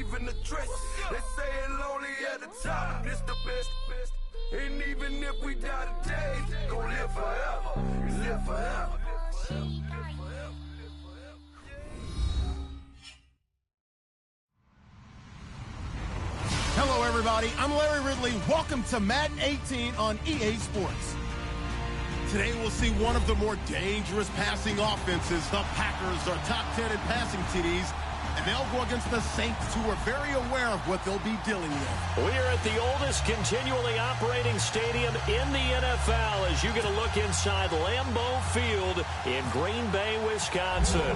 even address. They say it lonely at the top, this the best. And even if we die today, gon' live forever. Live forever. Hello, everybody. I'm Larry Ridley. Welcome to Madden 18 on EA Sports. Today, we'll see one of the more dangerous passing offenses. The Packers are top 10 in passing TDs, and they'll go against the Saints, who are very aware of what they'll be dealing with. We are at the oldest continually operating stadium in the NFL as you get a look inside Lambeau Field in Green Bay, Wisconsin.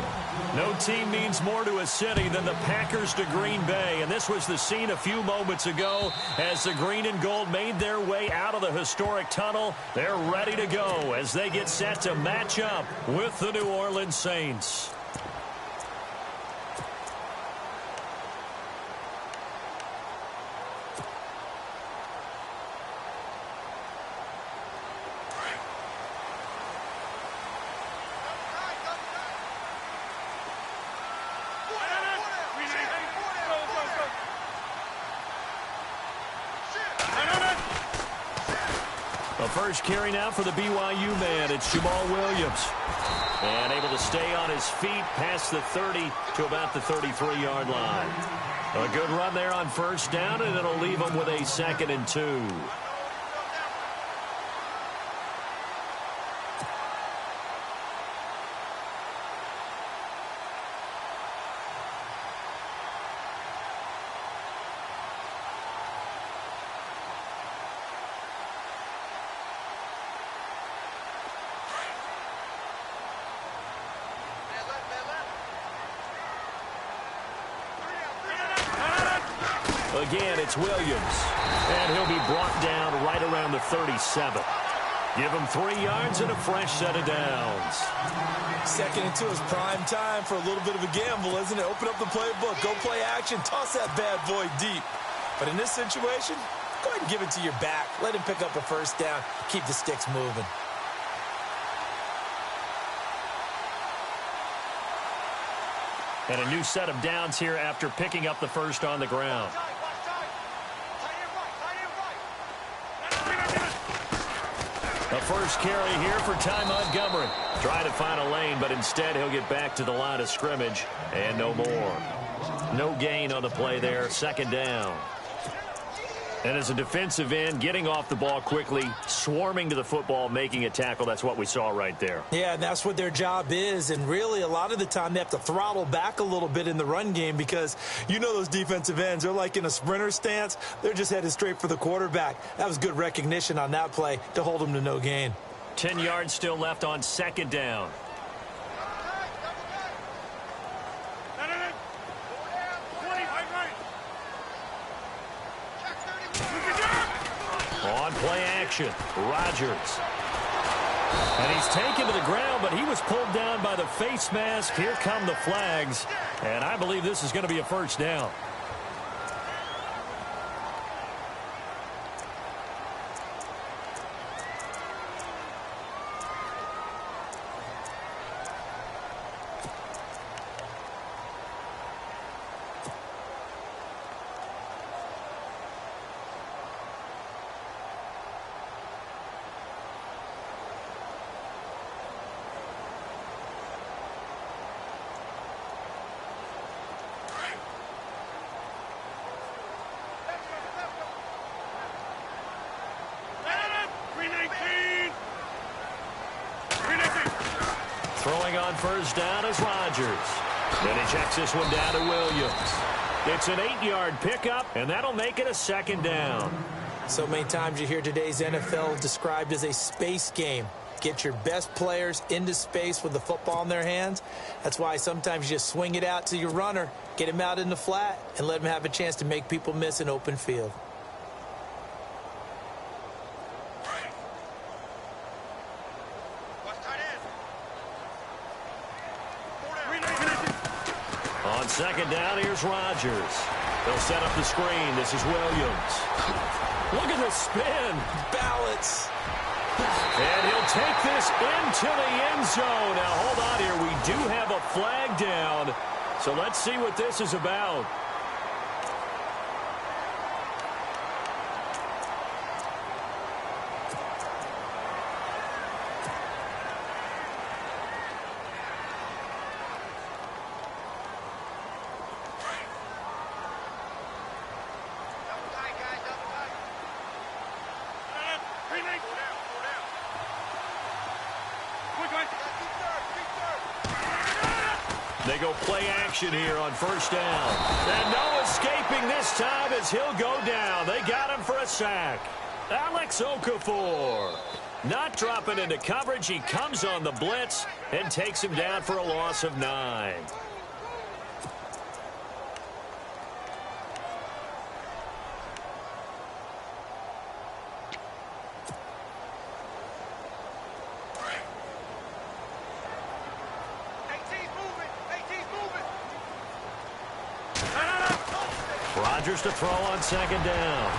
No team means more to a city than the Packers to Green Bay, and this was the scene a few moments ago as the green and gold made their way out of the historic tunnel. They're ready to go as they get set to match up with the New Orleans Saints. The first carry now for the BYU man. It's Jamal Williams. And able to stay on his feet past the 30 to about the 33-yard line. A good run there on first down, and it'll leave him with a 2nd and 2. Again, it's Williams. And he'll be brought down right around the 37. Give him 3 yards and a fresh set of downs. 2nd and 2 is prime time for a little bit of a gamble, isn't it? Open up the playbook, go play action, toss that bad boy deep. But in this situation, go ahead and give it to your back. Let him pick up a first down. Keep the sticks moving. And a new set of downs here after picking up the first on the ground. The first carry here for Ty Montgomery. Trying to find a lane, but instead he'll get back to the line of scrimmage. And no more. No gain on the play there. 2nd down. And as a defensive end, getting off the ball quickly, swarming to the football, making a tackle, that's what we saw right there. Yeah, and that's what their job is. And really, a lot of the time, they have to throttle back a little bit in the run game because you know those defensive ends, they're like in a sprinter stance. They're just headed straight for the quarterback. That was good recognition on that play to hold them to no gain. 10 yards still left on 2nd down. On play action, Rodgers. And he's taken to the ground, but he was pulled down by the face mask. Here come the flags, and I believe this is going to be a first down. Throwing on first down is Rodgers. Then he checks this one down to Williams. It's an 8-yard pickup, and that'll make it a 2nd down. So many times you hear today's NFL described as a space game. Get your best players into space with the football in their hands. That's why sometimes you just swing it out to your runner, get him out in the flat, and let him have a chance to make people miss an open field. On 2nd down, here's Rodgers. They'll set up the screen. This is Williams. Look at the spin. Balance. And he'll take this into the end zone. Now, hold on here. We do have a flag down. So let's see what this is about. They go play action here on first down. And no escaping this time as he'll go down. They got him for a sack. Alex Okafor. Not dropping into coverage. He comes on the blitz and takes him down for a loss of 9. Rodgers to throw on second down.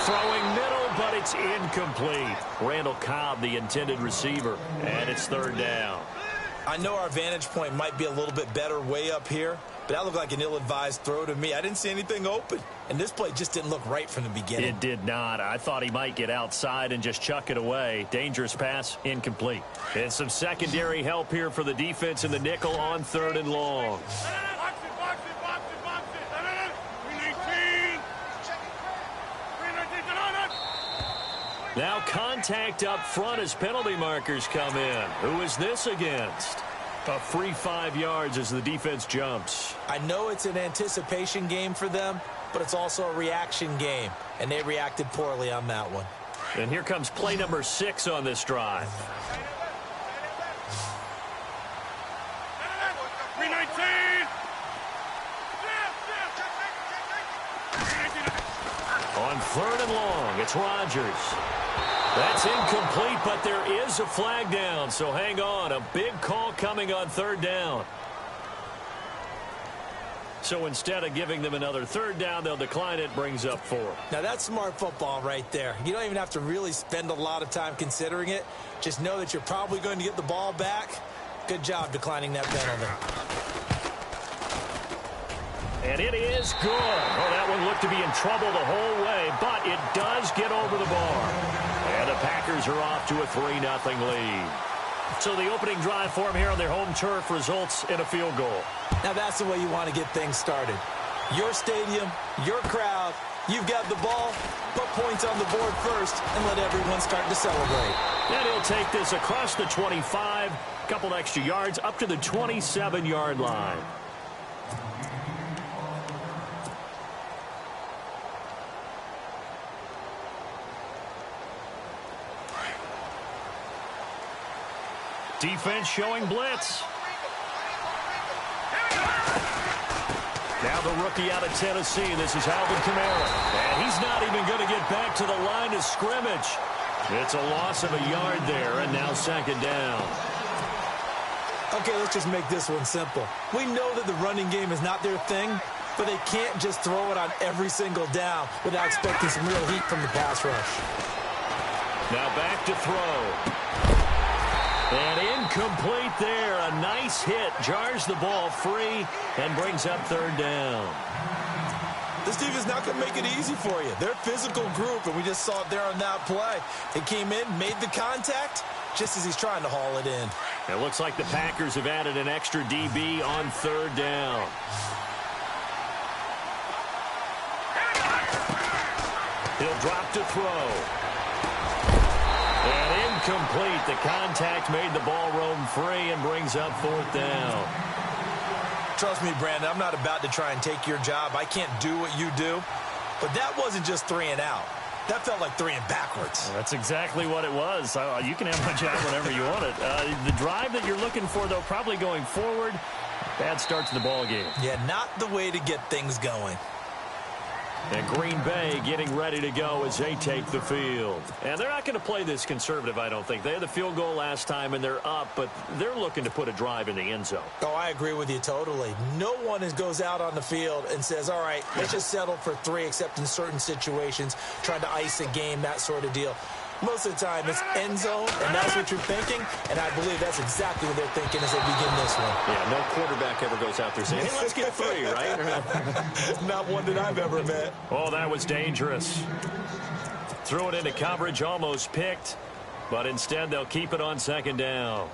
Throwing middle, but it's incomplete. Randall Cobb, the intended receiver, and it's third down. I know our vantage point might be a little bit better way up here, but that looked like an ill-advised throw to me. I didn't see anything open, and this play just didn't look right from the beginning. It did not. I thought he might get outside and just chuck it away. Dangerous pass, incomplete. And some secondary help here for the defense in the nickel on third and long. Now contact up front as penalty markers come in. Who is this against? A free 5 yards as the defense jumps. I know it's an anticipation game for them, but it's also a reaction game, and they reacted poorly on that one. And here comes play number 6 on this drive. 319. On third and long, it's Rodgers. That's incomplete, but there is a flag down, so hang on. A big call coming on third down. So instead of giving them another third down, they'll decline it, brings up 4. Now, that's smart football right there. You don't even have to really spend a lot of time considering it. Just know that you're probably going to get the ball back. Good job declining that penalty. And it is good. Oh, that one looked to be in trouble the whole way, but it does get over the bar. And the Packers are off to a 3-0 lead. So the opening drive for them here on their home turf results in a field goal. Now that's the way you want to get things started. Your stadium, your crowd, you've got the ball, put points on the board first, and let everyone start to celebrate. And he'll take this across the 25, a couple extra yards, up to the 27-yard line. Defense showing blitz. Now the rookie out of Tennessee. This is Alvin Kamara. And he's not even going to get back to the line of scrimmage. It's a loss of a yard there, and now second down. Okay, let's just make this one simple. We know that the running game is not their thing, but they can't just throw it on every single down without expecting some real heat from the pass rush. Now back to throw. And incomplete there. A nice hit. Jars the ball free and brings up third down. This team is not going to make it easy for you. They're a physical group, and we just saw it there on that play. They came in, made the contact, just as he's trying to haul it in. It looks like the Packers have added an extra DB on third down. He'll drop to throw. And incomplete. The contact made the ball roam free and brings up fourth down. Trust me, Brandon, I'm not about to try and take your job. I can't do what you do. But that wasn't just 3 and out. That felt like 3 and backwards. Well, that's exactly what it was. You can have my job whenever you want it. The drive that you're looking for, though, probably going forward, bad start to the ball game. Yeah, not the way to get things going. And Green Bay getting ready to go as they take the field. And they're not going to play this conservative, I don't think. They had the field goal last time, and they're up, but they're looking to put a drive in the end zone. Oh, I agree with you totally. No one goes out on the field and says, all right, let's just settle for 3, except in certain situations, trying to ice a game, that sort of deal. Most of the time, it's end zone, and that's what you're thinking, and I believe that's exactly what they're thinking as they begin this one. Yeah, no quarterback ever goes out there saying, hey, let's get 3, right? Not one that I've ever met. Oh, that was dangerous. Threw it into coverage, almost picked, but instead they'll keep it on second down.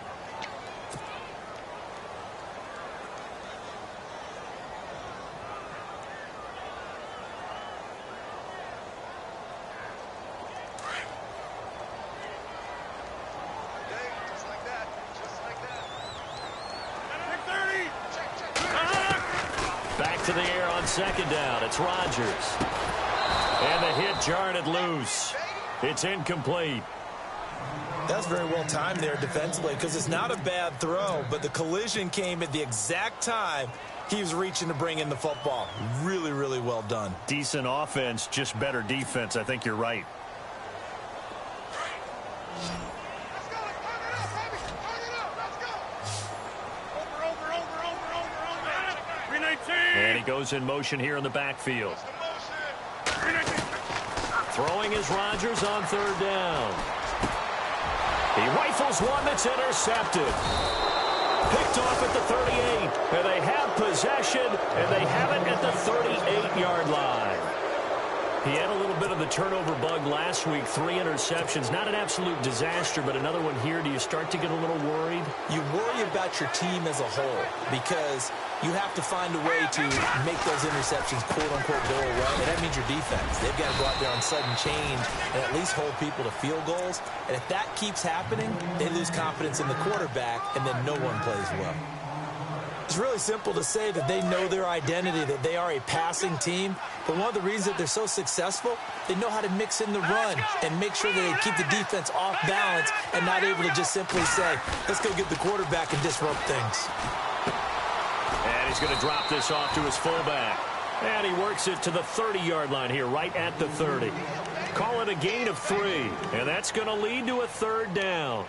to the air on second down. It's Rodgers. And the hit jarred it loose. It's incomplete. That's very well timed there defensively because it's not a bad throw, but the collision came at the exact time he was reaching to bring in the football. Really, really well done. Decent offense, just better defense. I think you're right. And he goes in motion here in the backfield. Throwing is Rodgers on third down. He rifles one that's intercepted. Picked off at the 38. And they have possession, and they have it at the 38-yard line. He had a little bit of the turnover bug last week, 3 interceptions. Not an absolute disaster, but another one here. Do you start to get a little worried? You worry about your team as a whole because you have to find a way to make those interceptions, quote-unquote, go away. And that means your defense. They've got to go out there on sudden change and at least hold people to field goals. And if that keeps happening, they lose confidence in the quarterback, and then no one plays well. It's really simple to say that they know their identity, that they are a passing team. But one of the reasons that they're so successful, they know how to mix in the run and make sure that they keep the defense off balance and not able to just simply say, let's go get the quarterback and disrupt things. And he's going to drop this off to his fullback. And he works it to the 30-yard line here, right at the 30. Call it a gain of 3. And that's going to lead to a third down.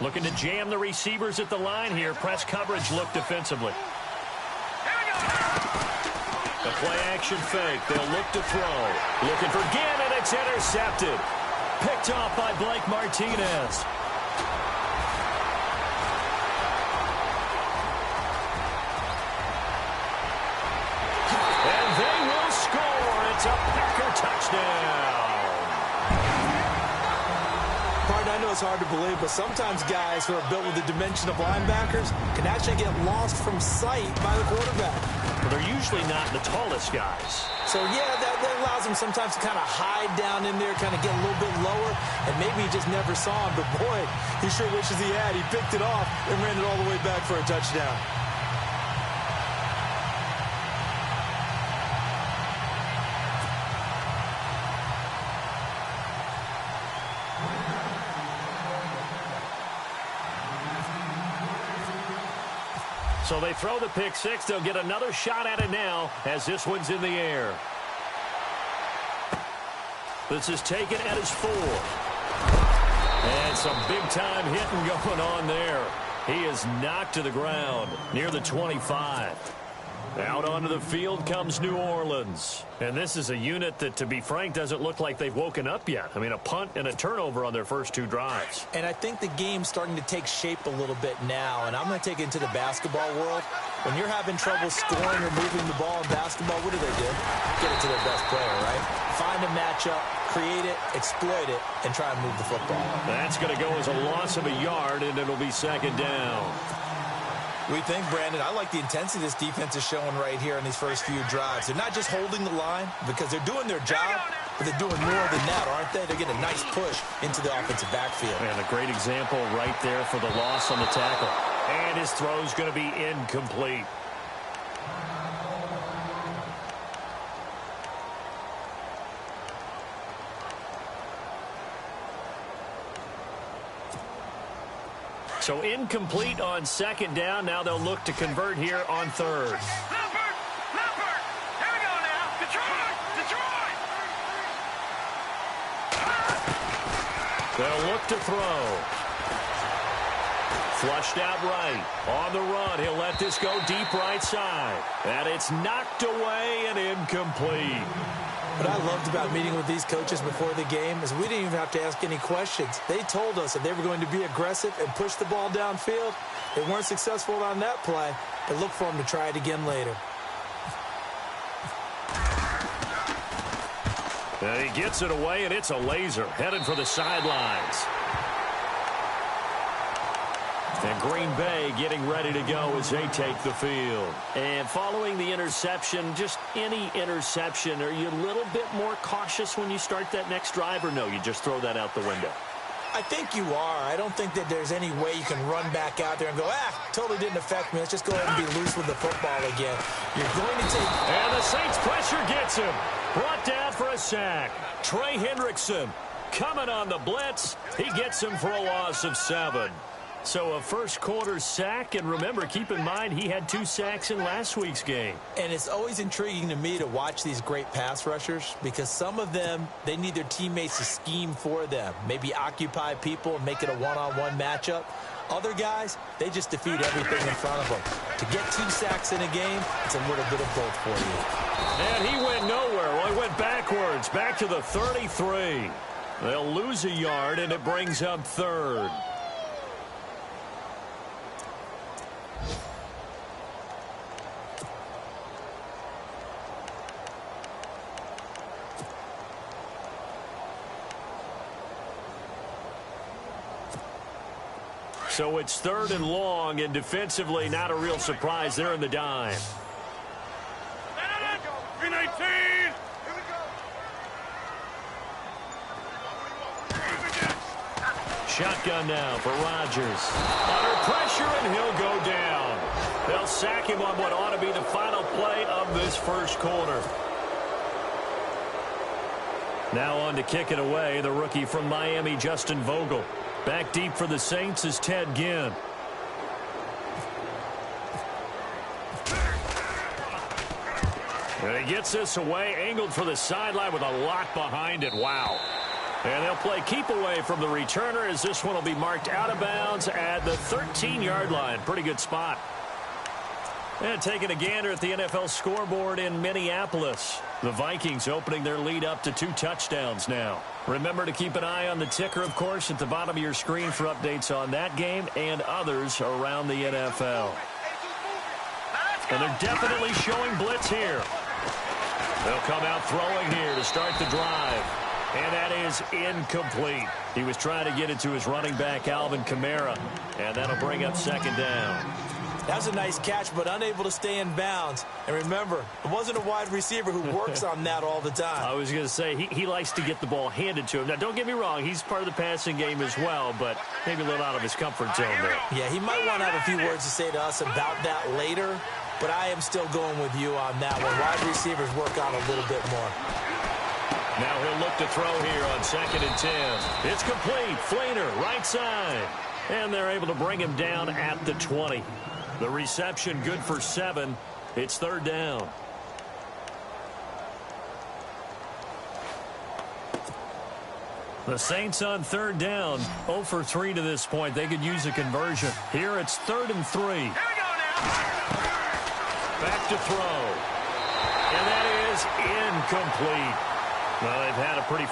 Looking to jam the receivers at the line here. Press coverage look defensively. The play-action fake. They'll look to throw. Looking for Gannon. It's intercepted. Picked off by Blake Martinez. And they will score. It's a Packer touchdown. I know it's hard to believe, but sometimes guys who are built with the dimension of linebackers can actually get lost from sight by the quarterback. But they're usually not the tallest guys. So, yeah, that allows them sometimes to kind of hide down in there, kind of get a little bit lower, and maybe he just never saw him. But, boy, he sure wishes he had. He picked it off and ran it all the way back for a touchdown. So they throw the pick six. They'll get another shot at it now as this one's in the air. This is taken at his 4. And some big-time hitting going on there. He is knocked to the ground near the 25. Out onto the field comes New Orleans. And this is a unit that, to be frank, doesn't look like they've woken up yet. I mean, a punt and a turnover on their first 2 drives. And I think the game's starting to take shape a little bit now. And I'm going to take it into the basketball world. When you're having trouble scoring or moving the ball in basketball, what do? Get it to their best player, right? Find a matchup, create it, exploit it, and try and move the football. That's going to go as a loss of a yard, and it'll be second down. We think, Brandon, I like the intensity this defense is showing right here in these first few drives. They're not just holding the line because they're doing their job, but they're doing more than that, aren't they? They're getting a nice push into the offensive backfield. And a great example right there for the loss on the tackle. And his throw's going to be incomplete. So incomplete on second down. Now they'll look to convert here on third. Leopard! Here we go now. Detroit! They'll look to throw. Flushed out right. On the run. He'll let this go deep right side. And it's knocked away and incomplete. What I loved about meeting with these coaches before the game is we didn't even have to ask any questions. They told us that they were going to be aggressive and push the ball downfield. They weren't successful on that play, but look for them to try it again later. And he gets it away, and it's a laser headed for the sidelines. And Green Bay getting ready to go as they take the field. And following the interception, just any interception, are you a little bit more cautious when you start that next drive, or no, you just throw that out the window? I think you are. I don't think that there's any way you can run back out there and go, totally didn't affect me. Let's just go ahead and be loose with the football again. You're going to take... And the Saints pressure gets him. Brought down for a sack. Trey Hendrickson coming on the blitz. He gets him for a loss of 7. So a first-quarter sack, and remember, keep in mind, he had 2 sacks in last week's game. And it's always intriguing to me to watch these great pass rushers because some of them, they need their teammates to scheme for them, maybe occupy people and make it a one-on-one matchup. Other guys, they just defeat everything in front of them. To get 2 sacks in a game, it's a little bit of both for you. And he went nowhere. Well, he went backwards, back to the 33. They'll lose a yard, and it brings up 3rd. So it's 3rd and long, and defensively, not a real surprise. They're in the dime. 319. Shotgun now for Rodgers. Under pressure, and he'll go down. They'll sack him on what ought to be the final play of this first quarter. Now on to kick it away, the rookie from Miami, Justin Vogel. Back deep for the Saints is Ted Ginn. And he gets this away, angled for the sideline with a lot behind it. Wow. And they'll play keep away from the returner as this one will be marked out of bounds at the 13-yard line. Pretty good spot. And taking a gander at the NFL scoreboard in Minneapolis. The Vikings opening their lead up to 2 touchdowns now. Remember to keep an eye on the ticker, of course, at the bottom of your screen for updates on that game and others around the NFL. And they're definitely showing blitz here. They'll come out throwing here to start the drive. And that is incomplete. He was trying to get it to his running back, Alvin Kamara. And that'll bring up 2nd down. That's a nice catch, but unable to stay in bounds. And remember, it wasn't a wide receiver who works on that all the time. I was going to say, he likes to get the ball handed to him. Now, don't get me wrong, he's part of the passing game as well, but maybe a little out of his comfort zone there. Yeah, he might want to have a few words to say to us about that later, but I am still going with you on that one. Wide receivers work on a little bit more. Now he'll look to throw here on 2nd and 10. It's complete. Flainer, right side. And they're able to bring him down at the 20. The reception good for 7. It's 3rd down. The Saints on 3rd down. 0 for 3 to this point. They could use a conversion. Here it's 3rd and 3. Here we go now. Back to throw. And that is incomplete. Well, they've had a pretty...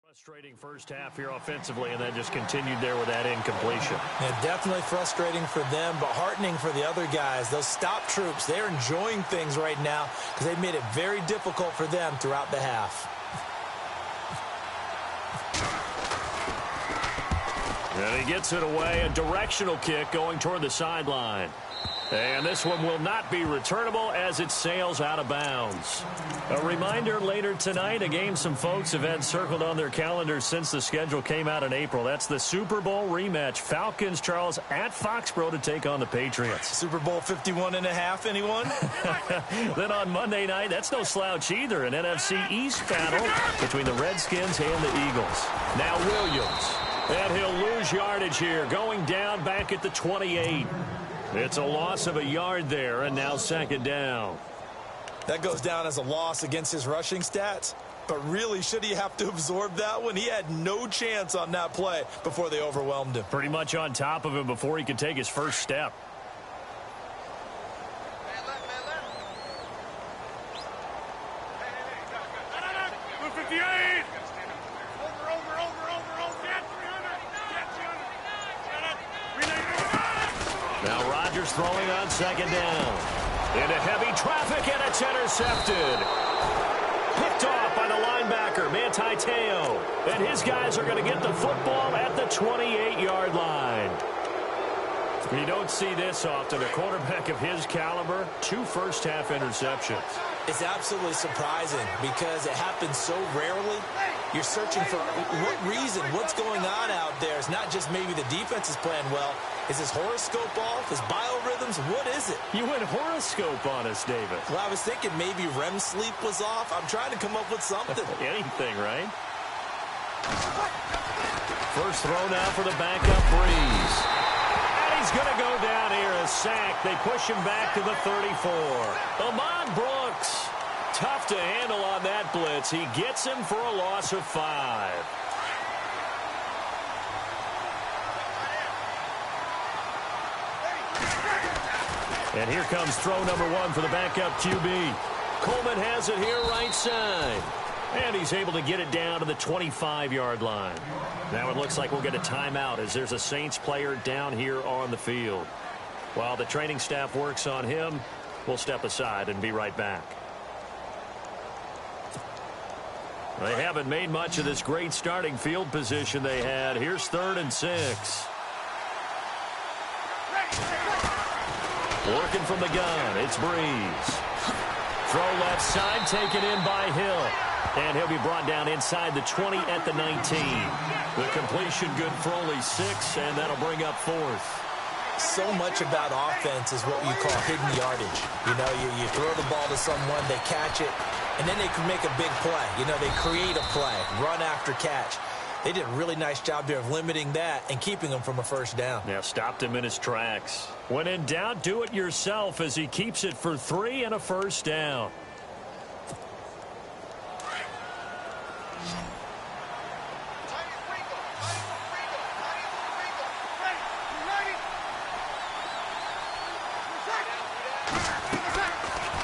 frustrating first half here offensively, and then just continued there with that incompletion. Yeah, definitely frustrating for them, but heartening for the other guys. Those stop troops, they're enjoying things right now because they've made it very difficult for them throughout the half. And he gets it away, a directional kick going toward the sideline. And this one will not be returnable as it sails out of bounds. A reminder later tonight, a game some folks have had circled on their calendars since the schedule came out in April. That's the Super Bowl rematch. Falcons, Charles, at Foxborough to take on the Patriots. Super Bowl 51.5, anyone? Then on Monday night, that's no slouch either. An NFC East battle between the Redskins and the Eagles. Now Williams. And he'll lose yardage here, going down back at the 28. It's a loss of a yard there, and now 2nd down. That goes down as a loss against his rushing stats. But really, should he have to absorb that one? He had no chance on that play before they overwhelmed him. Pretty much on top of him before he could take his first step. Now Rodgers throwing on 2nd down. Into heavy traffic, and it's intercepted. Picked off by the linebacker, Manti Te'o. And his guys are going to get the football at the 28-yard line. You don't see this often. A quarterback of his caliber, 2 first-half interceptions. It's absolutely surprising because it happens so rarely. You're searching for what reason, what's going on out there. It's not just maybe the defense is playing well. Is his horoscope off? His biorhythms? What is it? You went horoscope on us, David. Well, I was thinking maybe REM sleep was off. I'm trying to come up with something. Anything, right? First throw now for the backup Breeze. And he's going to go down here, a sack. They push him back to the 34. Ahman Brooks. Tough to handle on that blitz. He gets him for a loss of 5. And here comes throw number 1 for the backup QB. Coleman has it here right side. And he's able to get it down to the 25-yard line. Now it looks like we'll get a timeout as there's a Saints player down here on the field. While the training staff works on him, we'll step aside and be right back. They haven't made much of this great starting field position they had. Here's 3rd and 6. Working from the gun, it's Breeze. Throw left side, taken in by Hill. And he'll be brought down inside the 20 at the 19. The completion good for only 6, and that'll bring up 4th. So much about offense is what you call hidden yardage. You know, you throw the ball to someone, they catch it, and then they can make a big play. You know, they create a play, run after catch. They did a really nice job there of limiting that and keeping him from a first down. Yeah, stopped him in his tracks. When in doubt, do it yourself as he keeps it for 3 and a first down.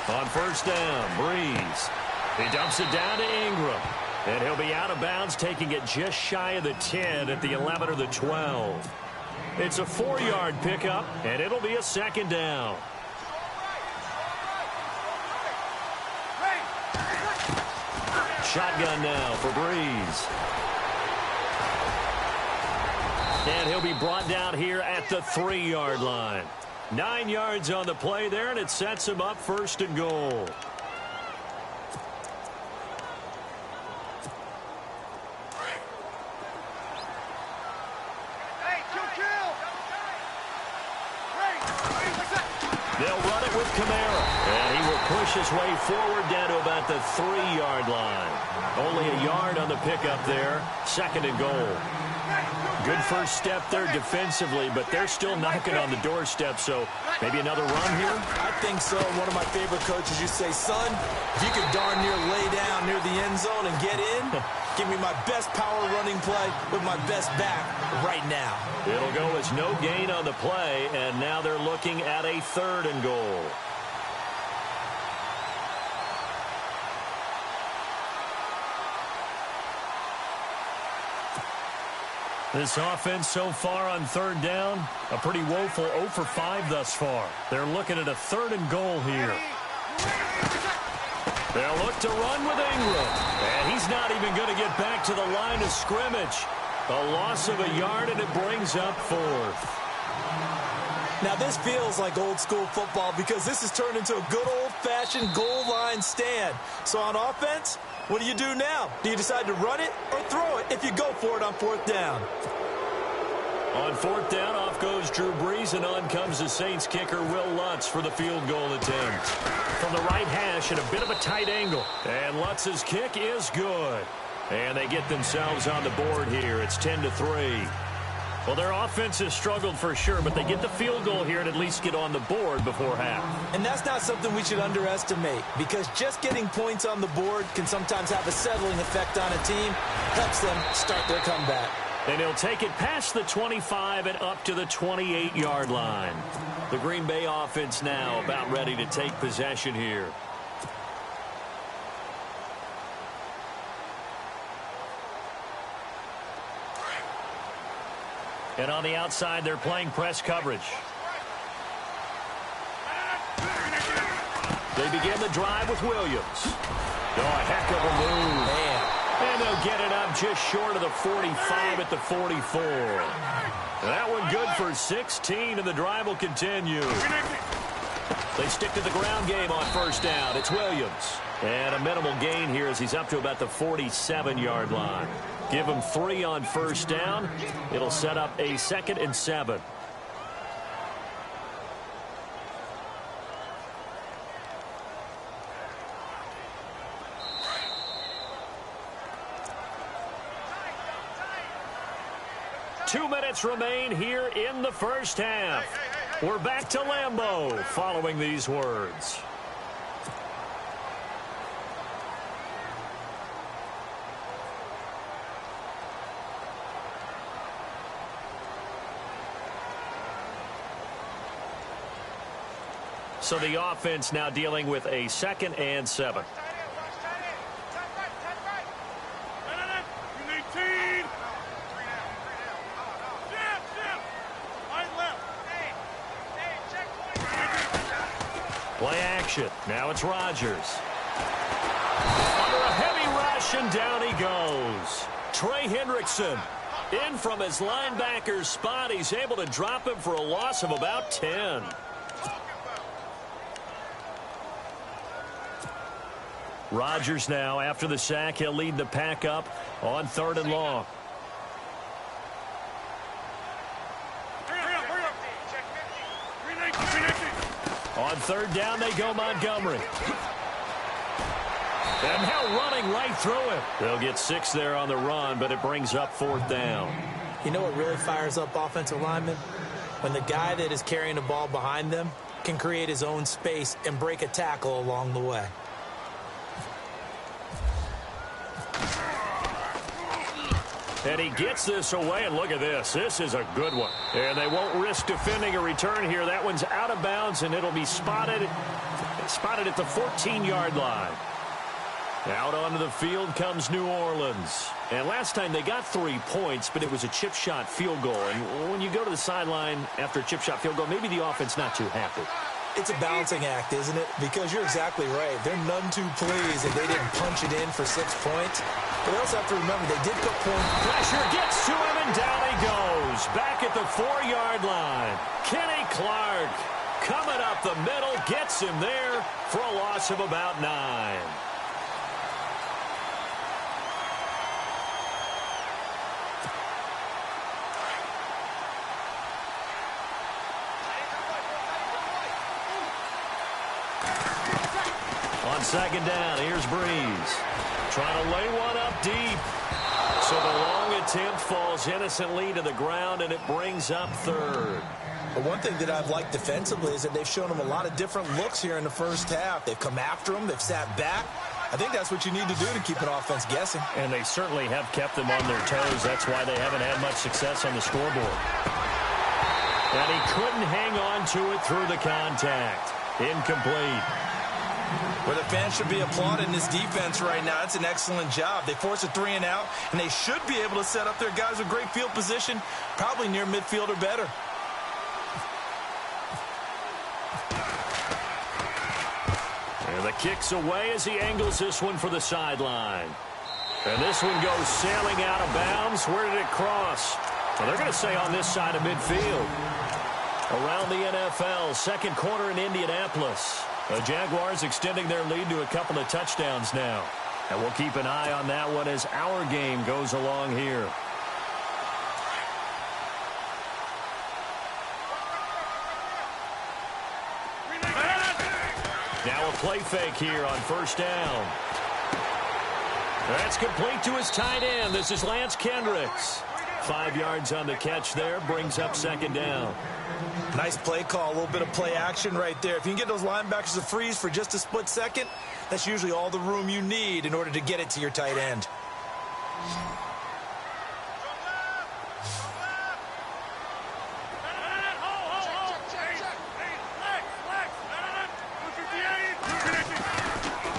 On first down, Breeze. He dumps it down to Ingram. And he'll be out of bounds, taking it just shy of the 10 at the 11 or the 12. It's a 4-yard pickup, and it'll be a second down. Shotgun now for Breeze. And he'll be brought down here at the 3-yard line. 9 yards on the play there, and it sets him up 1st and goal. They'll run it with Kamara, and he will push his way forward down to about the 3-yard line. Only a yard on the pickup there, 2nd and goal. Good first step there defensively, but they're still knocking on the doorstep, so maybe another run here? I think so. One of my favorite coaches, you say, son, if you could darn near lay down near the end zone and get in, give me my best power running play with my best back right now. It'll go as no gain on the play, and now they're looking at a 3rd and goal. This offense so far on 3rd down, a pretty woeful 0 for 5 thus far. They're looking at a 3rd and goal here. They'll look to run with Ingram. And he's not even going to get back to the line of scrimmage. A loss of a yard, and it brings up 4th. Now, this feels like old school football because this has turned into a good old-fashioned goal line stand. So on offense, what do you do now? Do you decide to run it or throw it if you go for it on 4th down? On 4th down, off goes Drew Brees, and on comes the Saints kicker, Will Lutz, for the field goal attempt. From the right hash at a bit of a tight angle. And Lutz's kick is good. And they get themselves on the board here. It's 10-3. Well, their offense has struggled for sure, but they get the field goal here and at least get on the board before half. And that's not something we should underestimate, because just getting points on the board can sometimes have a settling effect on a team. Helps them start their comeback. And he'll take it past the 25 and up to the 28-yard line. The Green Bay offense now about ready to take possession here. And on the outside, they're playing press coverage. They begin the drive with Williams. Oh, a heck of a move. Man. And they'll get it up just short of the 45 at the 44. That one good for 16, and the drive will continue. They stick to the ground game on first down. It's Williams. And a minimal gain here as he's up to about the 47-yard line. Give him 3 on first down. It'll set up a 2nd and 7. Two minutes remain here in the first half. We're back to Lambeau following these words. So the offense now dealing with a 2nd and 7. Play action. Now it's Rodgers. Under a heavy rush, and down he goes. Trey Hendrickson in from his linebacker's spot. He's able to drop him for a loss of about 10. Rodgers now, after the sack, he'll lead the pack up on 3rd and long. On 3rd down, they go Montgomery. And now running right through it. They'll get 6 there on the run, but it brings up 4th down. You know what really fires up offensive linemen? When the guy that is carrying the ball behind them can create his own space and break a tackle along the way. And he gets this away, and look at this. This is a good one. And they won't risk defending a return here. That one's out of bounds, and it'll be spotted at the 14-yard line. Out onto the field comes New Orleans. And last time they got 3 points, but it was a chip shot field goal. And when you go to the sideline after a chip shot field goal, maybe the offense not too happy. It's a balancing act, isn't it? Because you're exactly right. They're none too pleased if they didn't punch it in for 6 points. But they also have to remember they did put points. Pressure gets to him, and down he goes. Back at the 4-yard line. Kenny Clark coming up the middle, gets him there for a loss of about 9. On 2nd down, here's Breeze. Trying to lay one up deep. So the long attempt falls innocently to the ground, and it brings up 3rd. But one thing that I've liked defensively is that they've shown them a lot of different looks here in the first half. They've come after them. They've sat back. I think that's what you need to do to keep an offense guessing. And they certainly have kept them on their toes. That's why they haven't had much success on the scoreboard. And he couldn't hang on to it through the contact. Incomplete. Where the fans should be applauding this defense right now. It's an excellent job. They force a 3 and out, and they should be able to set up their guys with great field position, probably near midfield or better. And the kick's away as he angles this one for the sideline. And this one goes sailing out of bounds. Where did it cross? Well, they're going to say on this side of midfield. Around the NFL, 2nd quarter in Indianapolis. The Jaguars extending their lead to a couple of touchdowns now. And we'll keep an eye on that one as our game goes along here. Now a play fake here on 1st down. That's complete to his tight end. This is Lance Kendricks. 5 yards on the catch there, brings up 2nd down. Nice play call, a little bit of play action right there. If you can get those linebackers to freeze for just a split second, that's usually all the room you need in order to get it to your tight end.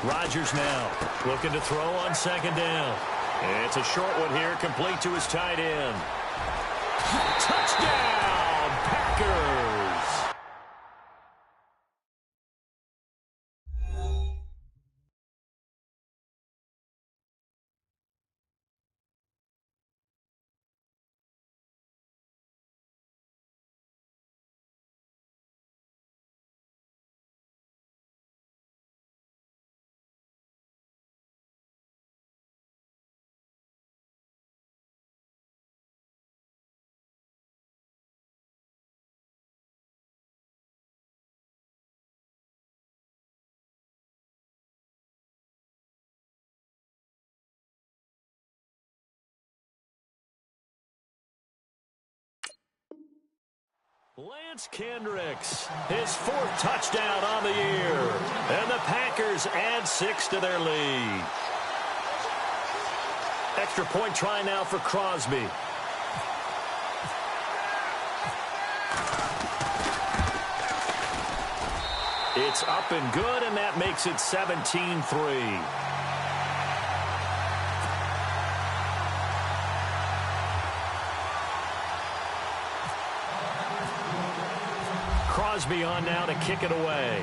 Rodgers now looking to throw on 2nd down. It's a short one here, complete to his tight end. Touchdown, Packers! Lance Kendricks, his 4th touchdown on the year. And the Packers add 6 to their lead. Extra point try now for Crosby. It's up and good, and that makes it 17-3. Crosby on now to kick it away.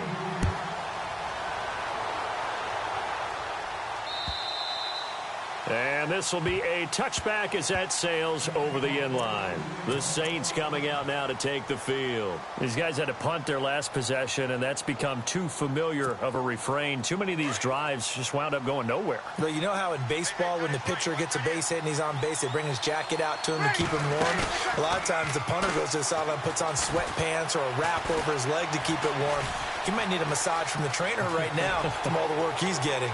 And this will be a touchback as that sails over the end line. The Saints coming out now to take the field. These guys had to punt their last possession, and that's become too familiar of a refrain. Too many of these drives just wound up going nowhere. But you know how in baseball, when the pitcher gets a base hit and he's on base, they bring his jacket out to him to keep him warm? A lot of times the punter goes to the sideline, puts on sweatpants or a wrap over his leg to keep it warm. He might need a massage from the trainer right now from all the work he's getting.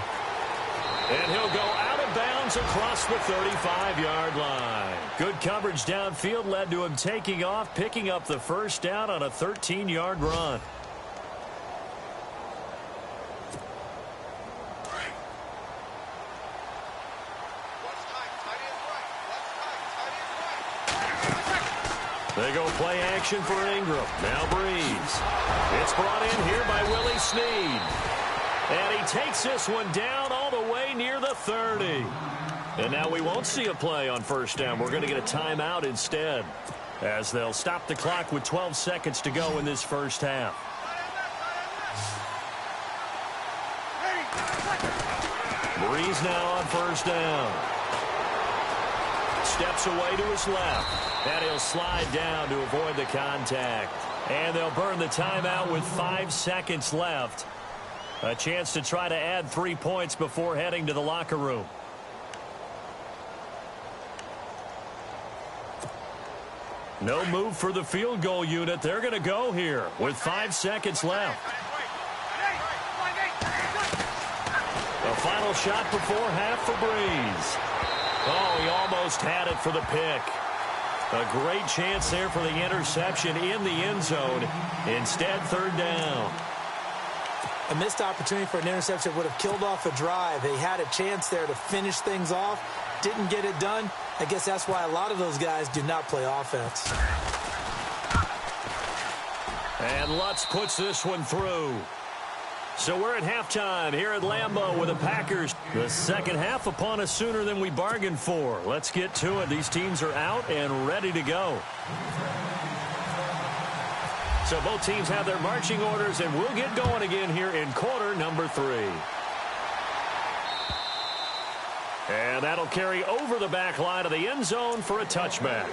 And he'll go out of bounds across the 35-yard line. Good coverage downfield led to him taking off, picking up the first down on a 13-yard run. They go play action for Ingram. Now Breeze. It's brought in here by Willie Snead. And he takes this one down all the way near the 30. And now we won't see a play on first down. We're going to get a timeout instead, as they'll stop the clock with 12 seconds to go in this first half. Breeze now on first down. Steps away to his left. And he'll slide down to avoid the contact. And they'll burn the timeout with 5 seconds left. A chance to try to add 3 points before heading to the locker room. No move for the field goal unit. They're going to go here with 5 seconds left. A final shot before half for Breeze. Oh, he almost had it for the pick. A great chance there for the interception in the end zone. Instead, third down. A missed opportunity for an interception would have killed off a drive. They had a chance there to finish things off. Didn't get it done. I guess that's why a lot of those guys do not play offense. And Lutz puts this one through. So we're at halftime here at Lambeau with the Packers. The second half upon us sooner than we bargained for. Let's get to it. These teams are out and ready to go. So both teams have their marching orders, and we'll get going again here in quarter number 3. And that'll carry over the back line of the end zone for a touchback.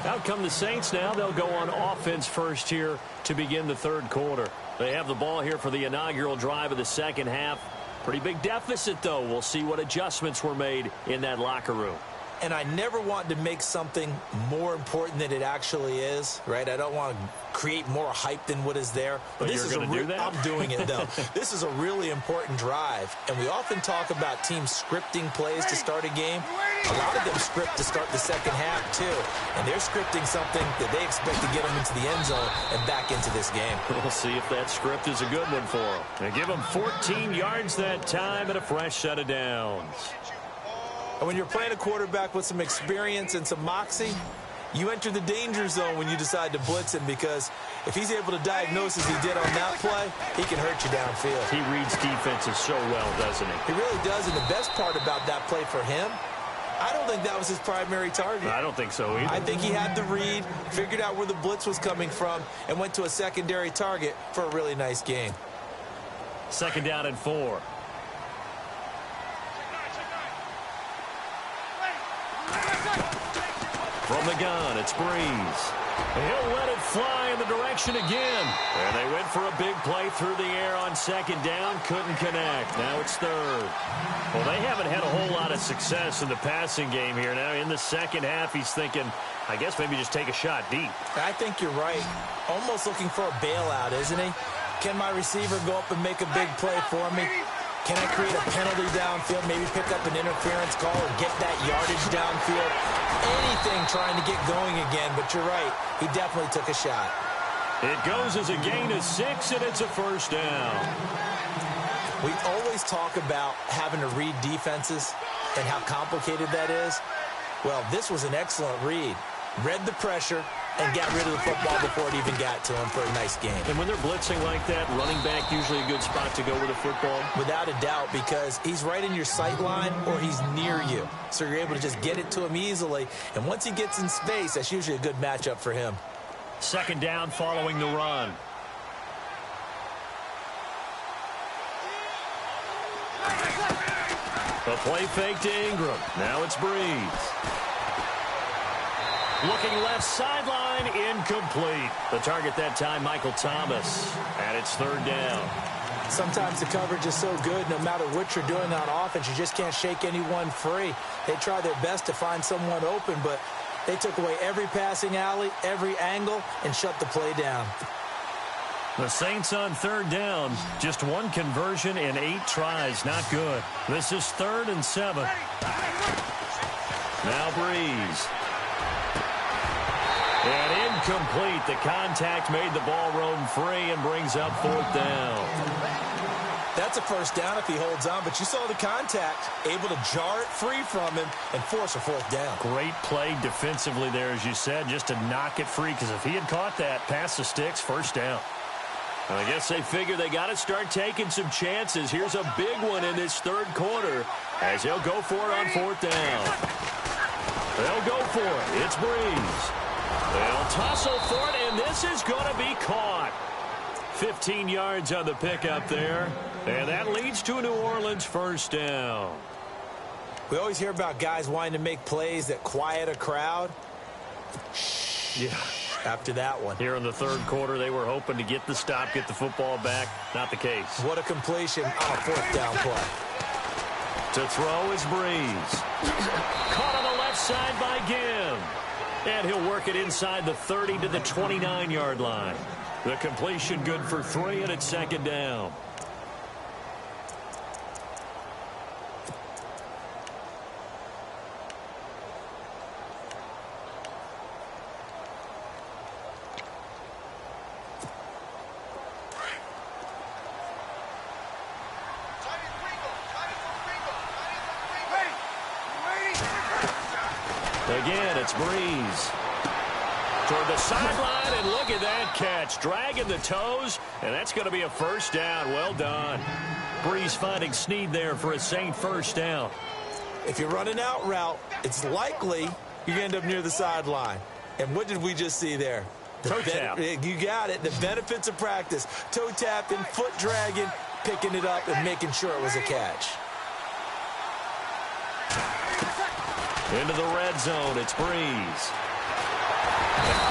Out come the Saints now. They'll go on offense first here to begin the third quarter. They have the ball here for the inaugural drive of the second half. Pretty big deficit, though. We'll see what adjustments were made in that locker room. And I never want to make something more important than it actually is, right? I don't want to create more hype than what is there. But this you're going to do that? I'm doing it, though. This is a really important drive. And we often talk about teams scripting plays to start a game. A lot of them script to start the second half, too. And they're scripting something that they expect to get them into the end zone and back into this game. We'll see if that script is a good one for them. They give them 14 yards that time and a fresh set of downs. And when you're playing a quarterback with some experience and some moxie, you enter the danger zone when you decide to blitz him, because if he's able to diagnose as he did on that play, he can hurt you downfield. He reads defenses so well, doesn't he? He really does, and the best part about that play for him, I don't think that was his primary target. I don't think so either. I think he had the read, figured out where the blitz was coming from, and went to a secondary target for a really nice game. Second down and 4. From the gun, it's Breeze. He'll let it fly in the direction again. And they went for a big play through the air on second down. Couldn't connect. Now it's third. Well, they haven't had a whole lot of success in the passing game here. Now in the second half, he's thinking, I guess maybe just take a shot deep. I think you're right. Almost looking for a bailout, isn't he? Can my receiver go up and make a big play for me? Can I create a penalty downfield, maybe pick up an interference call or get that yardage downfield? Anything trying to get going again, but you're right. He definitely took a shot. It goes as a gain of 6, and it's a first down. We always talk about having to read defenses and how complicated that is. Well, this was an excellent read. Read the pressure and got rid of the football before it even got to him for a nice game. And when they're blitzing like that, running back usually a good spot to go with the football? Without a doubt, because he's right in your sight line or he's near you. So you're able to just get it to him easily. And once he gets in space, that's usually a good matchup for him. Second down following the run. A play fake to Ingram. Now it's Breeze. Looking left sideline, incomplete. The target that time, Michael Thomas. And it's third down. Sometimes the coverage is so good, no matter what you're doing on offense, you just can't shake anyone free. They try their best to find someone open, but they took away every passing alley, every angle, and shut the play down. The Saints on third down. Just one conversion in 8 tries. Not good. This is 3rd and 7. Now Breeze. And incomplete. The contact made the ball roam free and brings up 4th down. That's a first down if he holds on, but you saw the contact, able to jar it free from him and force a 4th down. Great play defensively there, as you said, just to knock it free, because if he had caught that, past the sticks, first down. And I guess they figure they got to start taking some chances. Here's a big one in this third quarter as he'll go for it on 4th down. They'll go for it. It's Breeze. They'll tussle for it, and this is going to be caught. 15 yards on the pickup there, and that leads to a New Orleans first down. We always hear about guys wanting to make plays that quiet a crowd. Yeah. After that one. Here in the third quarter, they were hoping to get the stop, get the football back. Not the case. What a completion on a 4th down play. To throw is Breeze. Caught on the left side by Gim. And he'll work it inside the 30 to the 29-yard line. The completion good for 3, and it's 2nd down. Again, it's Breeze. Toward the sideline, and look at that catch. Dragging the toes, and that's going to be a first down. Well done. Breeze finding Snead there for a Saint first down. If you're running out route, it's likely you're going to end up near the sideline. And what did we just see there? Toe tap. You got it. The benefits of practice. Toe tapping, foot dragging, picking it up, and making sure it was a catch. Into the red zone, it's Breeze.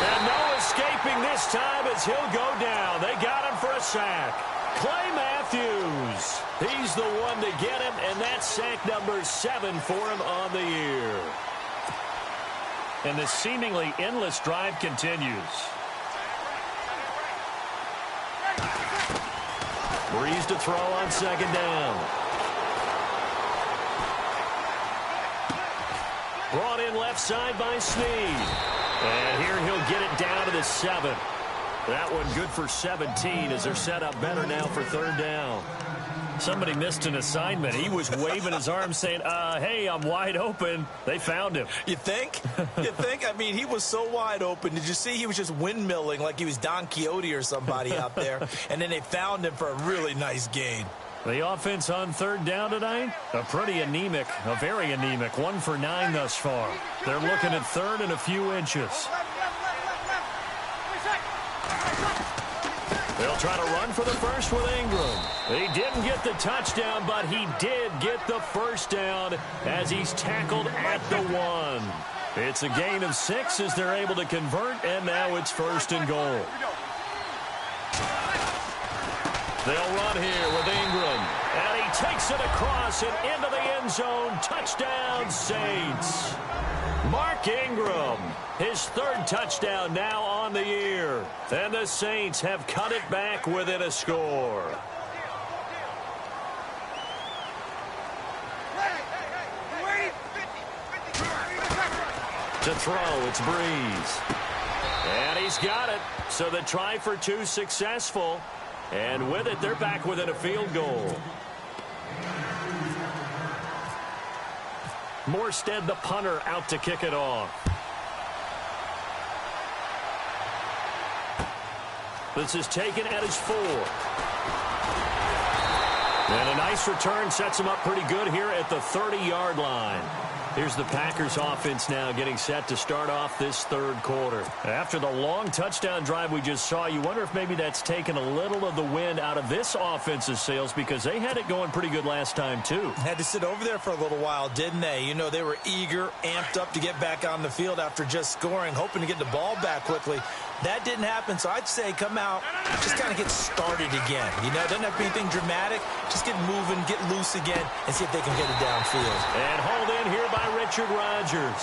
And no escaping this time as he'll go down. They got him for a sack. Clay Matthews. He's the one to get him, and that's sack number 7 for him on the year. And this seemingly endless drive continues. Breeze to throw on 2nd down. Brought in left side by Snead. And here he'll get it down to the 7. That one good for 17 as they're set up better now for 3rd down. Somebody missed an assignment. He was waving his arms saying, hey, I'm wide open. They found him. You think? You think? I mean, he was so wide open. Did you see he was just windmilling like he was Don Quixote or somebody out there? And then they found him for a really nice gain. The offense on 3rd down tonight, a very anemic. 1 for 9 thus far. They're looking at 3rd and a few inches. They'll try to run for the first with Ingram. He didn't get the touchdown, but he did get the first down as he's tackled at the 1. It's a gain of 6 as they're able to convert, and now it's 1st and goal. They'll run here with Ingram. And he takes it across and into the end zone. Touchdown, Saints. Mark Ingram, his 3rd touchdown now on the year. And the Saints have cut it back within a score. To throw, it's Breeze. And he's got it. So the try for two successful. And with it, they're back within a field goal. Morstead, the punter, out to kick it off. This is taken at his 4. And a nice return sets him up pretty good here at the 30-yard line. Here's the Packers offense now getting set to start off this third quarter. After the long touchdown drive we just saw, you wonder if maybe that's taken a little of the wind out of this offense's sails because they had it going pretty good last time too. Had to sit over there for a little while, didn't they? You know, they were eager, amped up to get back on the field after just scoring, hoping to get the ball back quickly. That didn't happen, so I'd say come out, just kind of get started again. You know, it doesn't have to be anything dramatic. Just get moving, get loose again, and see if they can get it downfield. And hauled in here by Richard Rodgers.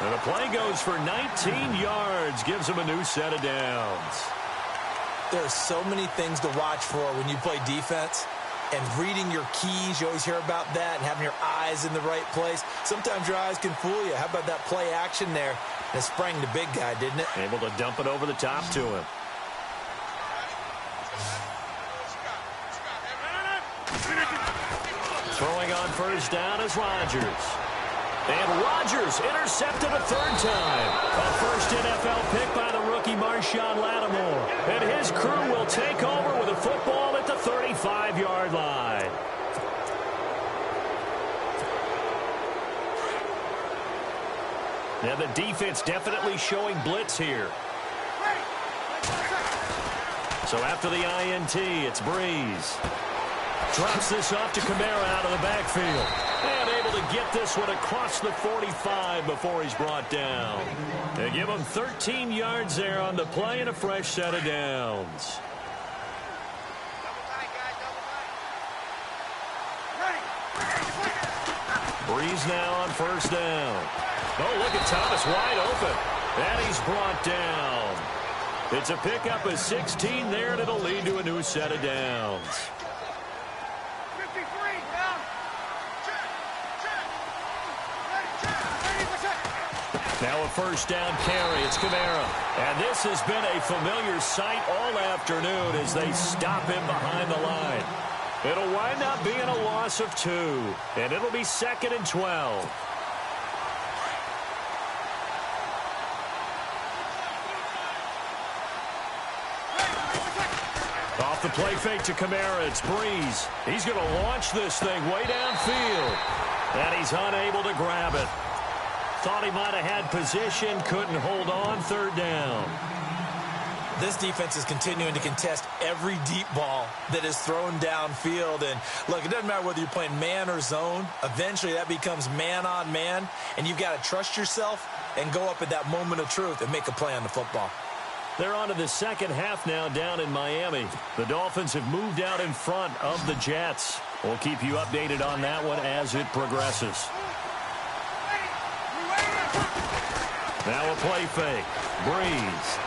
And the play goes for 19 yards, gives him a new set of downs. There are so many things to watch for when you play defense. And reading your keys, you always hear about that, and having your eyes in the right place. Sometimes your eyes can fool you. How about that play action there? It sprang the big guy, didn't it? Able to dump it over the top to him. Throwing on first down is Rodgers. And Rodgers intercepted a third time. A first NFL pick by the rookie Marshawn Lattimore. And his crew will take over with a football at the 35-yard line. Now the defense definitely showing blitz here. So after the INT, it's Breeze. Drops this off to Kamara out of the backfield. And able to get this one across the 45 before he's brought down. They give him 13 yards there on the play and a fresh set of downs. Breeze now on first down. Oh, look at Thomas wide open. And he's brought down. It's a pickup of 16 there, and it'll lead to a new set of downs. Now a first down carry. It's Kamara. And this has been a familiar sight all afternoon as they stop him behind the line. It'll wind up being a loss of 2. And it'll be 2nd and 12. Off the play fake to Kamara. It's Breeze. He's going to launch this thing way downfield. And he's unable to grab it. Thought he might have had position, couldn't hold on, third down. This defense is continuing to contest every deep ball that is thrown downfield. And look, it doesn't matter whether you're playing man or zone. Eventually that becomes man on man. And you've got to trust yourself and go up at that moment of truth and make a play on the football. They're on to the second half now down in Miami. The Dolphins have moved out in front of the Jets. We'll keep you updated on that one as it progresses. Now a play fake. Breeze.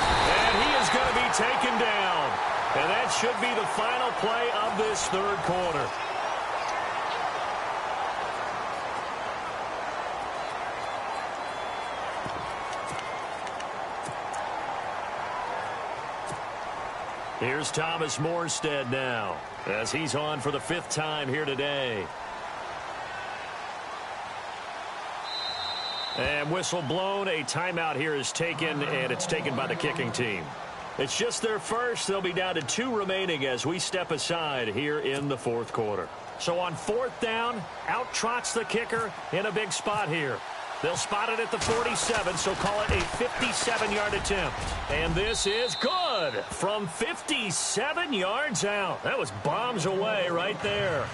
And he is going to be taken down. And that should be the final play of this third quarter. Here's Thomas Morstead now as he's on for the 5th time here today. And whistle blown. A timeout here is taken, and it's taken by the kicking team. It's just their first. They'll be down to 2 remaining as we step aside here in the 4th quarter. So on 4th down, out trots the kicker in a big spot here. They'll spot it at the 47, so call it a 57-yard attempt. And this is good from 57 yards out. That was bombs away right there.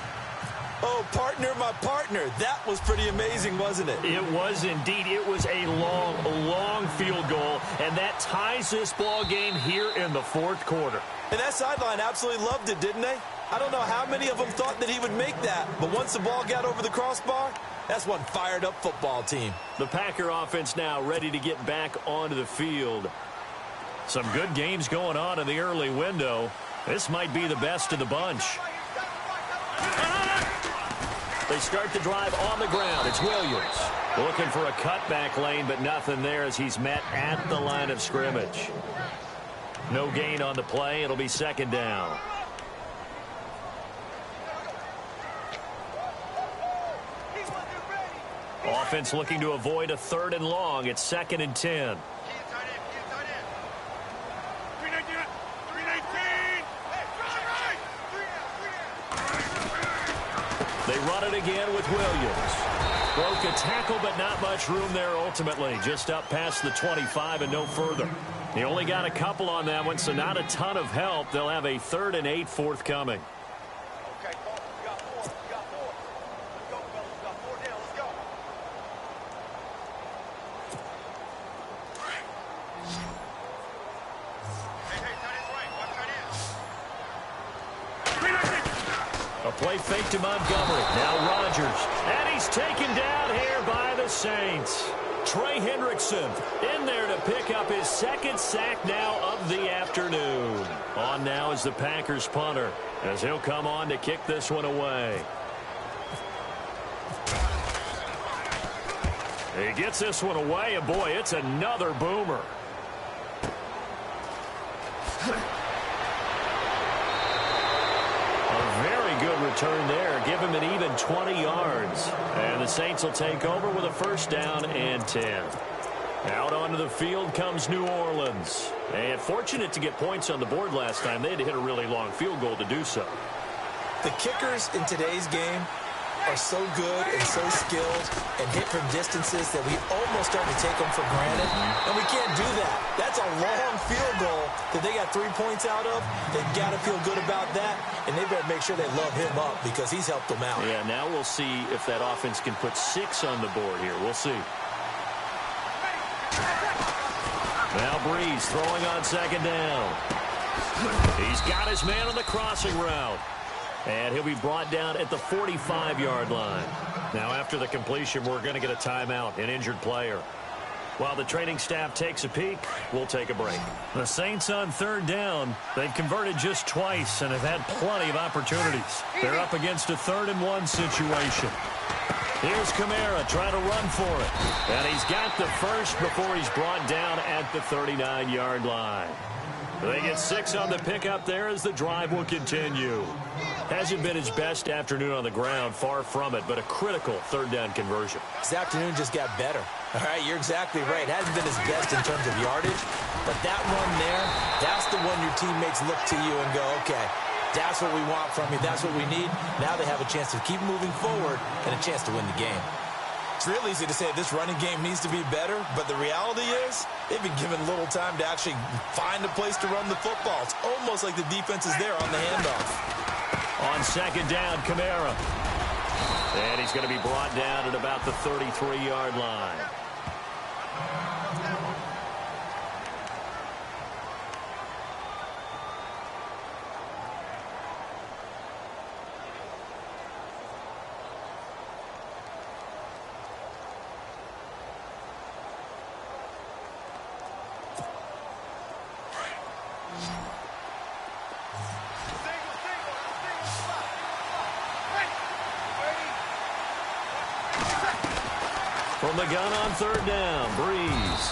Oh, partner, my partner. That was pretty amazing, wasn't it? It was indeed. It was a long, long field goal, and that ties this ball game here in the 4th quarter. And that sideline absolutely loved it, didn't they? I don't know how many of them thought that he would make that, but once the ball got over the crossbar, that's one fired-up football team. The Packer offense now ready to get back onto the field. Some good games going on in the early window. This might be the best of the bunch. They start the drive on the ground. It's Williams looking for a cutback lane, but nothing there as he's met at the line of scrimmage. No gain on the play. It'll be second down. Offense looking to avoid a 3rd and long. It's 2nd and 10. They run it again with Williams. Broke a tackle, but not much room there ultimately. Just up past the 25 and no further. He only got a couple on that one, so not a ton of help. They'll have a 3rd and 8 forthcoming. Okay, we got 4. We got 4. Let's go, fellas. We got 4 down. Let's go. Hey, tight end's right. Watch tight end. A play fake to Montgomery. Now Rodgers. And he's taken down here by the Saints. Trey Hendrickson in there to pick up his 2nd sack now of the afternoon. On now is the Packers punter as he'll come on to kick this one away. He gets this one away, and boy, it's another boomer. Good return there. Give him an even 20 yards. And the Saints will take over with a 1st down and 10. Out onto the field comes New Orleans. And fortunate to get points on the board last time. They had to hit a really long field goal to do so. The kickers in today's game are so good and so skilled and hit from distances that we almost start to take them for granted. And we can't do that. That's a long field goal that they got 3 points out of. They've got to feel good about that, and they better make sure they love him up because he's helped them out. Yeah, now we'll see if that offense can put 6 on the board here. We'll see. Now Breeze throwing on 2nd down. He's got his man on the crossing route. And he'll be brought down at the 45-yard line. Now, after the completion, we're going to get a timeout, an injured player. While the training staff takes a peek, we'll take a break. The Saints on 3rd down. They've converted just twice and have had plenty of opportunities. They're up against a 3rd and 1 situation. Here's Kamara trying to run for it. And he's got the first before he's brought down at the 39-yard line. They get 6 on the pickup there as the drive will continue. Hasn't been his best afternoon on the ground, far from it, but a critical 3rd down conversion. His afternoon just got better. All right, you're exactly right. Hasn't been his best in terms of yardage, but that one there, that's the one your teammates look to you and go, okay, that's what we want from you. That's what we need. Now they have a chance to keep moving forward and a chance to win the game. It's real easy to say this running game needs to be better, but the reality is they've been given little time to actually find a place to run the football. It's almost like the defense is there on the handoff. On 2nd down, Kamara. And he's going to be brought down at about the 33-yard line. From the gun on 3rd down, Breeze.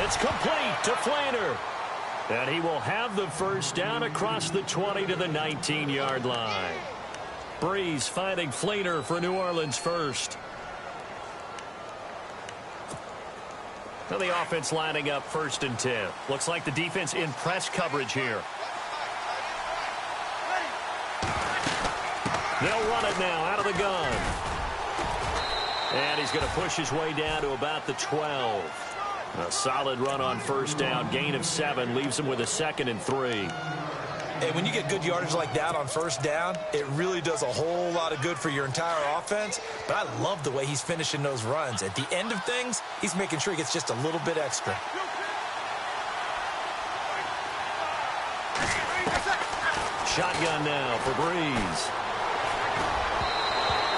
It's complete to Flainer. And he will have the 1st down across the 20 to the 19-yard line. Breeze finding Flainer for New Orleans first. Now the offense lining up 1st and 10. Looks like the defense in press coverage here. They'll run it now out of the gun. And he's going to push his way down to about the 12. A solid run on 1st down. Gain of 7 leaves him with a 2nd and 3. Hey, when you get good yardage like that on 1st down, it really does a whole lot of good for your entire offense. But I love the way he's finishing those runs. At the end of things, he's making sure he gets just a little bit extra. Shotgun now for Breeze.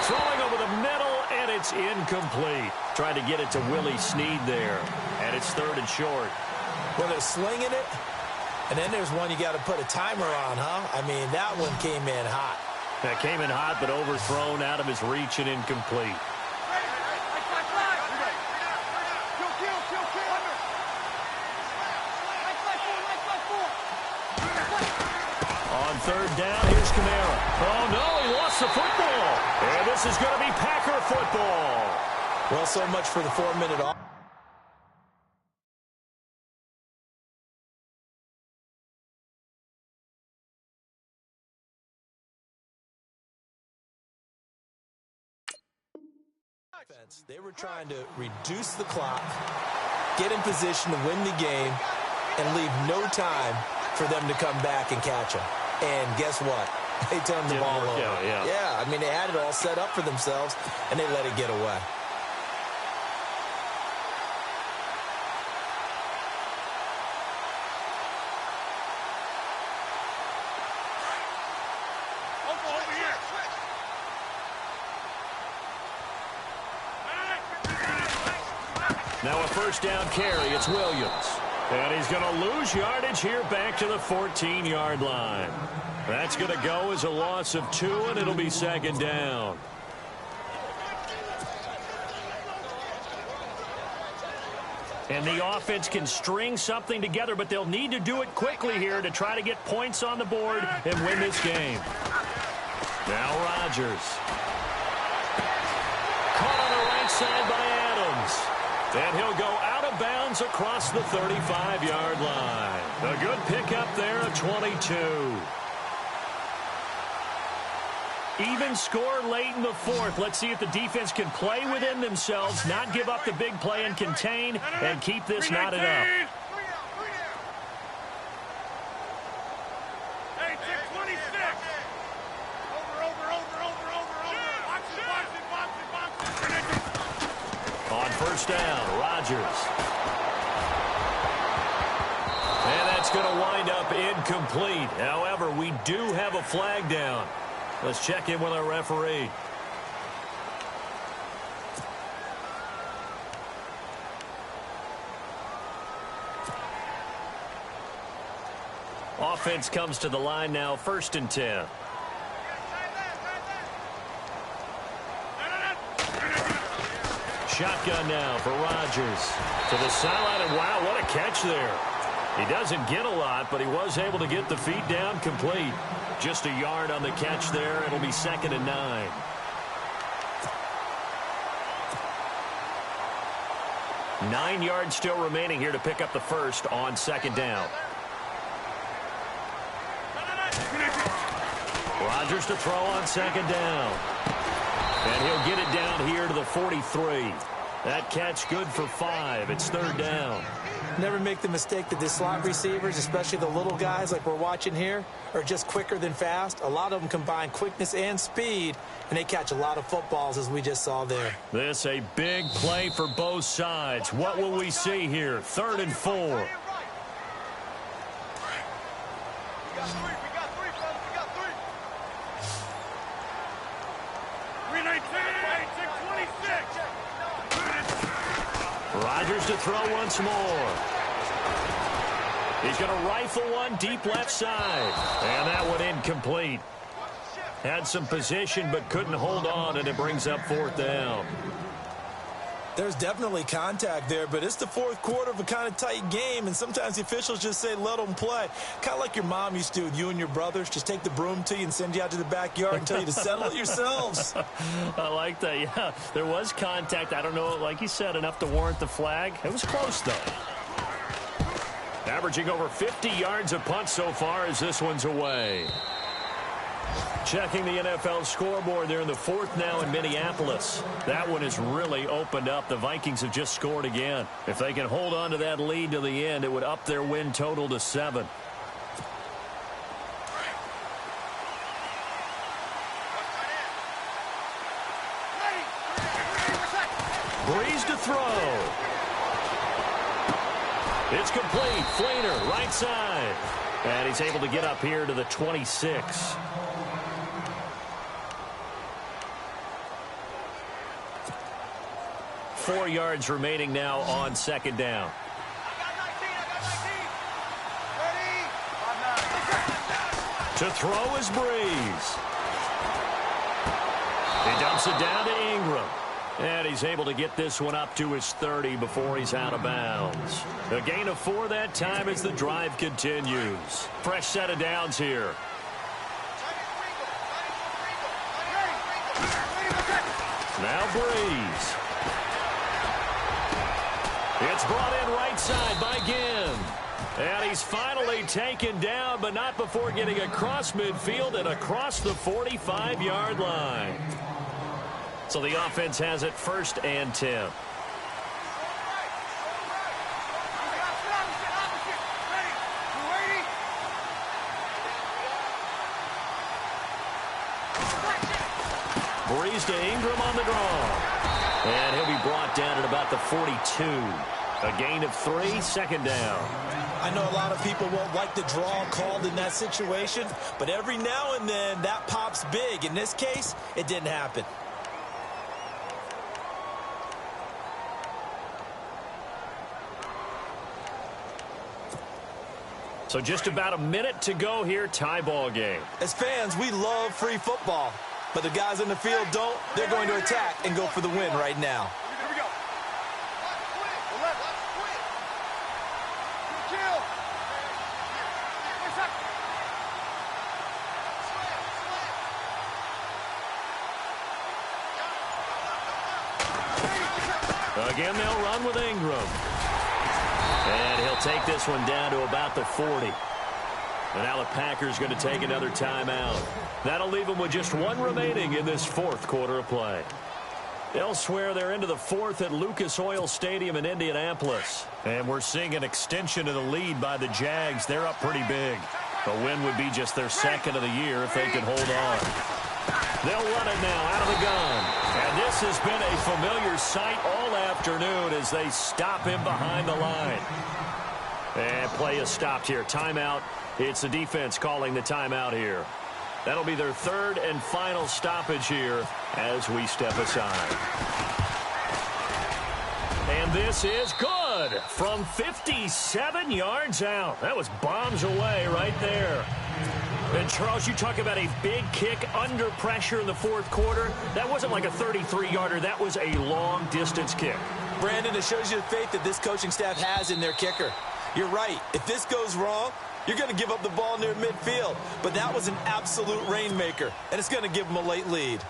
Throwing over the middle. And it's incomplete. Trying to get it to Willie Snead there. And it's 3rd and short. Well, they're slinging it. And then there's one you got to put a timer on, huh? I mean, that one came in hot. That came in hot, but overthrown out of his reach and incomplete. On third down, here's Kamara. Oh, no, he lost the football. And this is going to be Packer football. Well, so much for the 4-minute off. They were trying to reduce the clock, get in position to win the game, and leave no time for them to come back and catch them. And guess what? They turned the ball over. Yeah, I mean, they had it all set up for themselves, and they let it get away. Now a first down carry. It's Williams. And he's going to lose yardage here back to the 14-yard line. That's going to go as a loss of 2, and it'll be second down. And the offense can string something together, but they'll need to do it quickly here to try to get points on the board and win this game. Now Rodgers. Caught on the right side by Adams. And he'll go out of bounds across the 35-yard line. A good pickup there of 22. Even score late in the fourth. Let's see if the defense can play within themselves, not give up the big play and contain, and keep this knotted up. On first down, Rodgers. And that's going to wind up incomplete. However, we do have a flag down. Let's check in with our referee. Offense comes to the line now, 1st and 10. Shotgun now for Rodgers. To the sideline, and wow, what a catch there. He doesn't get a lot, but he was able to get the feet down complete. Just a yard on the catch there. It'll be 2nd and 9. Nine yards still remaining here to pick up the first on 2nd down. Rodgers to throw on 2nd down. And he'll get it down here to the 43. That catch good for 5. It's 3rd down. Never make the mistake that the slot receivers, especially the little guys like we're watching here, are just quicker than fast. A lot of them combine quickness and speed, and they catch a lot of footballs, as we just saw there. This a big play for both sides. What will we see here? 3rd and 4. Rodgers to throw once more. He's going to rifle one deep left side. And that one incomplete. Had some position but couldn't hold on, and it brings up 4th down. There's definitely contact there, but it's the 4th quarter of a kind of tight game, and sometimes the officials just say let them play. Kind of like your mom used to with you and your brothers. Just take the broom to you and send you out to the backyard and tell you to settle it yourselves. I like that, yeah. There was contact. I don't know, like you said, enough to warrant the flag. It was close, though. Averaging over 50 yards a punt so far as this one's away. Checking the NFL scoreboard there in the 4th now in Minneapolis. That one has really opened up. The Vikings have just scored again. If they can hold on to that lead to the end, it would up their win total to 7. Breeze to throw. It's complete. Flater, right side. And he's able to get up here to the 26. Four yards remaining now on 2nd down. To throw is Breeze. He dumps it down to Ingram. And he's able to get this one up to his 30 before he's out of bounds. A gain of 4 that time as the drive continues. Fresh set of downs here. Now Breeze. It's brought in right side by Ginn. And he's finally taken down, but not before getting across midfield and across the 45-yard line. So the offense has it 1st and 10. Breeze to Ingram on the draw. And he'll be brought down at about the 42. A gain of 3, 2nd down. I know a lot of people won't like the draw called in that situation, but every now and then that pops big. In this case, it didn't happen. So just about a minute to go here, tie ball game. As fans, we love free football, but the guys in the field don't. They're going to attack and go for the win right now. Here we go. Again, they'll run with Ingram. And he'll take this one down to about the 40. And now the Packers going to take another timeout. That'll leave them with just 1 remaining in this 4th quarter of play. Elsewhere, they're into the 4th at Lucas Oil Stadium in Indianapolis. And we're seeing an extension of the lead by the Jags. They're up pretty big. A win would be just their 2nd of the year if they can hold on. They'll run it now out of the gun. And this has been a familiar sight all afternoon as they stop him behind the line. And play is stopped here. Timeout. It's the defense calling the timeout here. That'll be their 3rd and final stoppage here as we step aside. And this is good from 57 yards out. That was bombs away right there. And, Charles, you talk about a big kick under pressure in the 4th quarter. That wasn't like a 33-yarder. That was a long-distance kick. Brandon, it shows you the faith that this coaching staff has in their kicker. You're right. If this goes wrong, you're going to give up the ball near midfield. But that was an absolute rainmaker, and it's going to give them a late lead.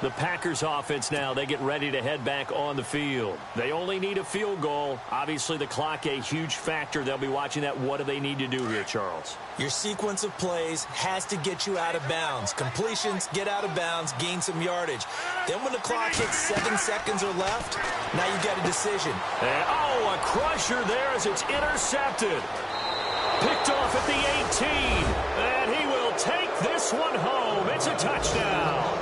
The Packers offense now, they get ready to head back on the field. They only need a field goal. Obviously, the clock a huge factor. They'll be watching that. What do they need to do here, Charles? Your sequence of plays has to get you out of bounds. Completions, get out of bounds, gain some yardage. Then when the clock hits 7 seconds or left, now you got a decision. And, a crusher there as it's intercepted. Picked off at the 18. And he will take this one home. It's a touchdown.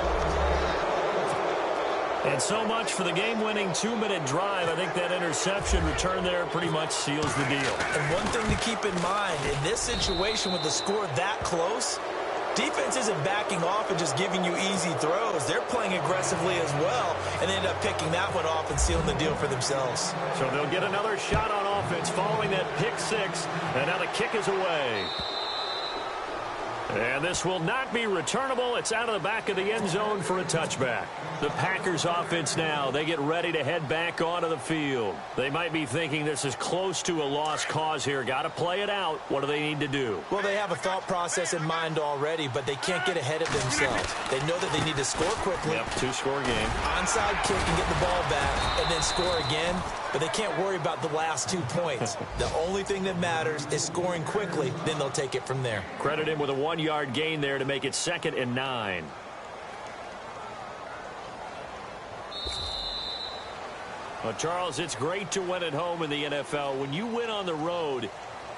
And so much for the game-winning 2-minute drive. I think that interception return there pretty much seals the deal. And one thing to keep in mind, in this situation with the score that close, defense isn't backing off and just giving you easy throws. They're playing aggressively as well, and they end up picking that one off and sealing the deal for themselves. So they'll get another shot on offense following that pick 6, and now the kick is away. And this will not be returnable. It's out of the back of the end zone for a touchback. The Packers offense now, they get ready to head back onto the field. They might be thinking this is close to a lost cause here. Got to play it out. What do they need to do? Well, they have a thought process in mind already, but they can't get ahead of themselves. They know that they need to score quickly. Yep, 2-score game. Onside kick and get the ball back and then score again. But they can't worry about the last 2 points. The only thing that matters is scoring quickly. Then they'll take it from there. Credit him with a 1-yard gain there to make it 2nd and 9. Well, Charles, it's great to win at home in the NFL. When you win on the road,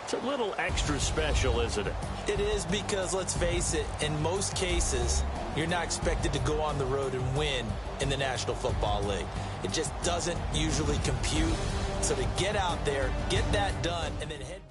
it's a little extra special, isn't it? It is because, let's face it, in most cases, you're not expected to go on the road and win in the National Football League. It just doesn't usually compute. So to get out there, get that done, and then head back.